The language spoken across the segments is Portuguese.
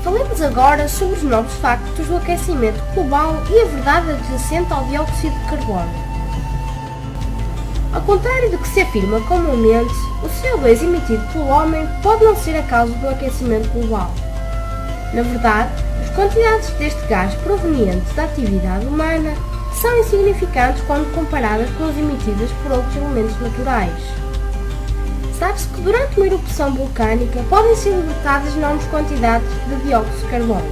Falemos agora sobre os novos factos do aquecimento global e a verdade adjacente ao dióxido de carbono. Ao contrário do que se afirma comumente, o CO2 emitido pelo homem pode não ser a causa do aquecimento global. Na verdade, as quantidades deste gás provenientes da atividade humana são insignificantes quando comparadas com as emitidas por outros elementos naturais. Sabe-se que durante uma erupção vulcânica podem ser libertadas enormes quantidades de dióxido de carbono.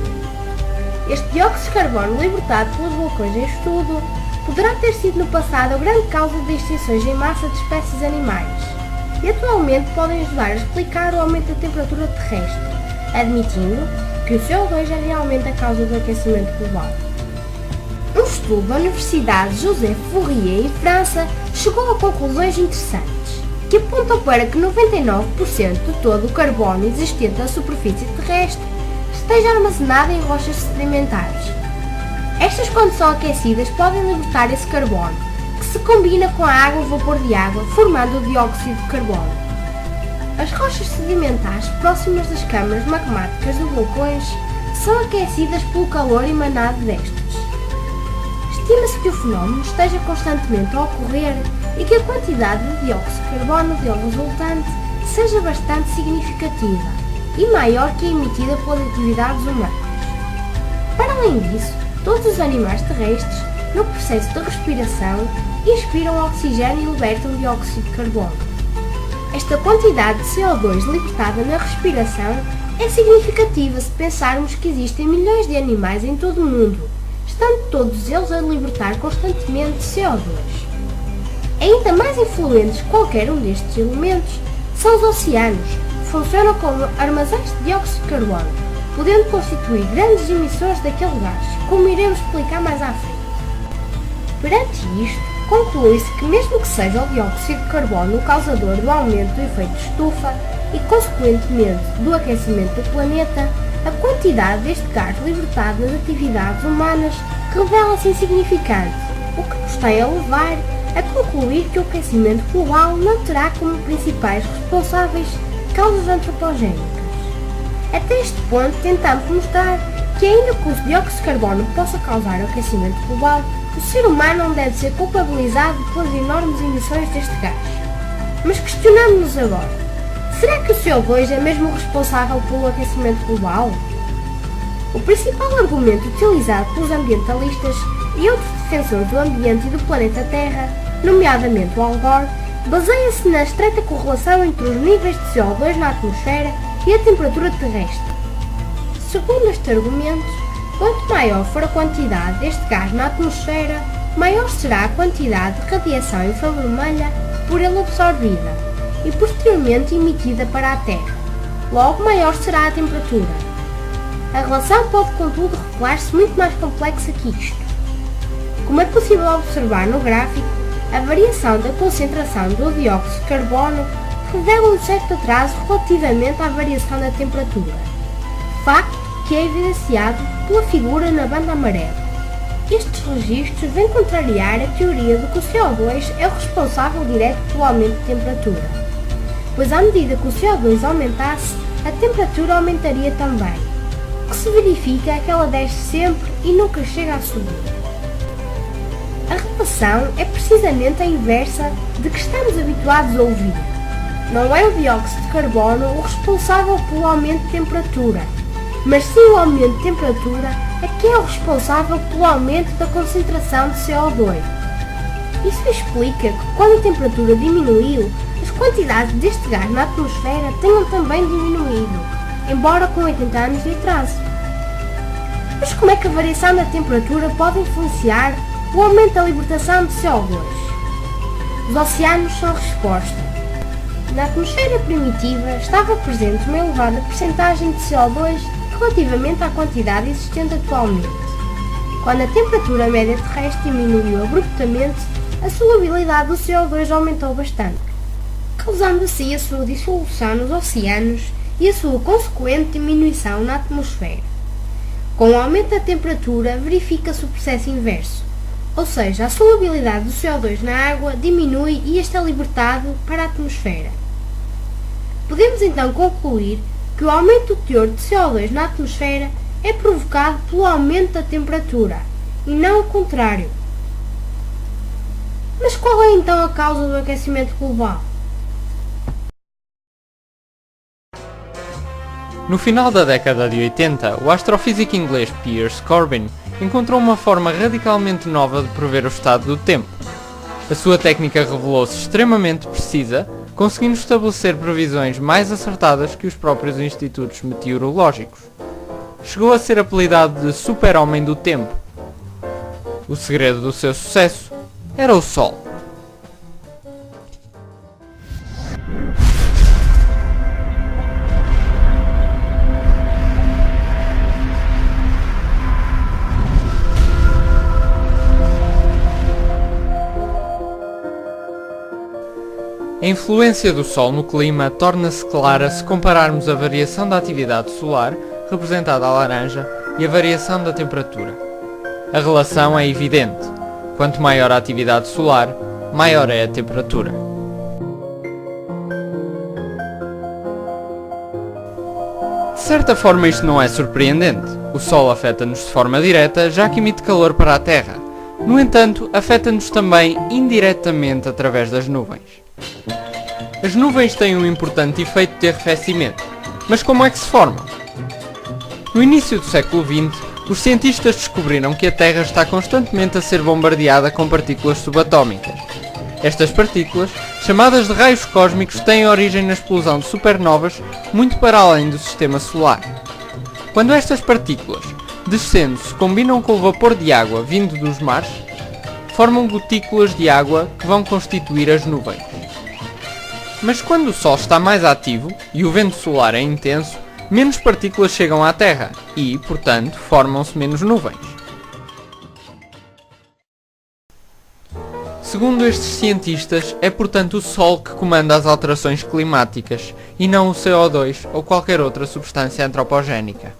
Este dióxido de carbono libertado pelos vulcões em estudo poderá ter sido no passado a grande causa de extinções em massa de espécies animais e atualmente podem ajudar a explicar o aumento da temperatura terrestre, admitindo que o CO2 é realmente a causa do aquecimento global. Um estudo da Universidade Joseph Fourier, em França, chegou a conclusões interessantes, que apontam para que 99% de todo o carbono existente na superfície terrestre esteja armazenado em rochas sedimentares. Estas, quando são aquecidas, podem libertar esse carbono, que se combina com a água ou vapor de água, formando o dióxido de carbono. As rochas sedimentares próximas das câmaras magmáticas de vulcões são aquecidas pelo calor emanado destas. Estima-se que o fenómeno esteja constantemente a ocorrer e que a quantidade de dióxido de carbono dele resultante seja bastante significativa e maior que a emitida pelas atividades humanas. Para além disso, todos os animais terrestres, no processo de respiração, inspiram oxigênio e libertam dióxido de carbono. Esta quantidade de CO2 libertada na respiração é significativa se pensarmos que existem milhões de animais em todo o mundo, estando todos eles a libertar constantemente CO2. Ainda mais influentes que qualquer um destes elementos são os oceanos, que funcionam como armazéns de dióxido de carbono, podendo constituir grandes emissores daquele gás, como iremos explicar mais à frente. Perante isto, conclui-se que mesmo que seja o dióxido de carbono o causador do aumento do efeito de estufa e, consequentemente, do aquecimento do planeta, a quantidade deste gás libertado nas atividades humanas revela-se insignificante, o que nos tem a levar a concluir que o aquecimento global não terá como principais responsáveis causas antropogénicas. Até este ponto tentamos mostrar que ainda que o dióxido de carbono possa causar o aquecimento global, o ser humano não deve ser culpabilizado pelas enormes emissões deste gás. Mas questionamos-nos agora, será que o CO2 é mesmo responsável pelo aquecimento global? O principal argumento utilizado pelos ambientalistas e outros defensores do ambiente e do planeta Terra, nomeadamente o Al Gore, baseia-se na estreita correlação entre os níveis de CO2 na atmosfera e a temperatura terrestre. Segundo este argumento, quanto maior for a quantidade deste gás na atmosfera, maior será a quantidade de radiação infravermelha por ele absorvida e posteriormente emitida para a Terra. Logo, maior será a temperatura. A relação pode, contudo, revelar-se muito mais complexa que isto. Como é possível observar no gráfico, a variação da concentração do dióxido de carbono revela um certo atraso relativamente à variação da temperatura, facto que é evidenciado pela figura na banda amarela. Estes registros vêm contrariar a teoria de que o CO2 é o responsável direto pelo aumento de temperatura, pois à medida que o CO2 aumentasse, a temperatura aumentaria também. O que se verifica é que ela desce sempre e nunca chega a subir. A relação é precisamente a inversa de que estamos habituados a ouvir. Não é o dióxido de carbono o responsável pelo aumento de temperatura, mas sim o aumento de temperatura é que é o responsável pelo aumento da concentração de CO2. Isso explica que quando a temperatura diminuiu, as quantidades deste gás na atmosfera tenham também diminuído, embora com 80 anos de atraso. Mas como é que a variação da temperatura pode influenciar o aumento da libertação de CO2? Os oceanos são a resposta. Na atmosfera primitiva estava presente uma elevada percentagem de CO2 relativamente à quantidade existente atualmente. Quando a temperatura média terrestre diminuiu abruptamente, a solubilidade do CO2 aumentou bastante, causando assim a sua dissolução nos oceanos e a sua consequente diminuição na atmosfera. Com o aumento da temperatura, verifica-se o processo inverso, ou seja, a solubilidade do CO2 na água diminui e este é libertado para a atmosfera. Podemos então concluir que que o aumento do teor de CO2 na atmosfera é provocado pelo aumento da temperatura, e não o contrário. Mas qual é então a causa do aquecimento global? No final da década de 80, o astrofísico inglês Piers Corbyn encontrou uma forma radicalmente nova de prever o estado do tempo. A sua técnica revelou-se extremamente precisa, conseguindo estabelecer previsões mais acertadas que os próprios institutos meteorológicos. Chegou a ser apelidado de Super-Homem do Tempo. O segredo do seu sucesso era o Sol. A influência do Sol no clima torna-se clara se compararmos a variação da atividade solar, representada a laranja, e a variação da temperatura. A relação é evidente. Quanto maior a atividade solar, maior é a temperatura. De certa forma isto não é surpreendente. O Sol afeta-nos de forma direta, já que emite calor para a Terra. No entanto, afeta-nos também indiretamente através das nuvens. As nuvens têm um importante efeito de arrefecimento, mas como é que se formam? No início do século XX, os cientistas descobriram que a Terra está constantemente a ser bombardeada com partículas subatómicas. Estas partículas, chamadas de raios cósmicos, têm origem na explosão de supernovas muito para além do sistema solar. Quando estas partículas, descendo, se combinam com o vapor de água vindo dos mares, formam gotículas de água que vão constituir as nuvens. Mas quando o Sol está mais ativo e o vento solar é intenso, menos partículas chegam à Terra e, portanto, formam-se menos nuvens. Segundo estes cientistas, é portanto o Sol que comanda as alterações climáticas e não o CO2 ou qualquer outra substância antropogénica.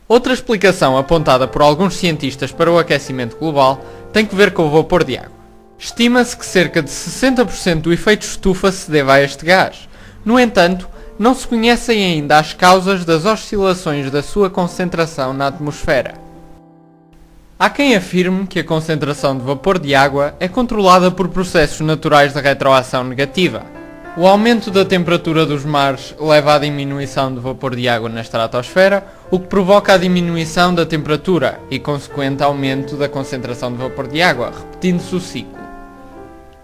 Outra explicação apontada por alguns cientistas para o aquecimento global tem que ver com o vapor de água. Estima-se que cerca de 60% do efeito estufa se deve a este gás. No entanto, não se conhecem ainda as causas das oscilações da sua concentração na atmosfera. Há quem afirme que a concentração de vapor de água é controlada por processos naturais de retroação negativa. O aumento da temperatura dos mares leva à diminuição do vapor de água na estratosfera, o que provoca a diminuição da temperatura e consequente aumento da concentração de vapor de água, repetindo-se o ciclo.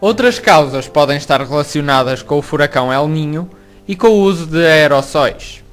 Outras causas podem estar relacionadas com o furacão El Niño e com o uso de aerossóis.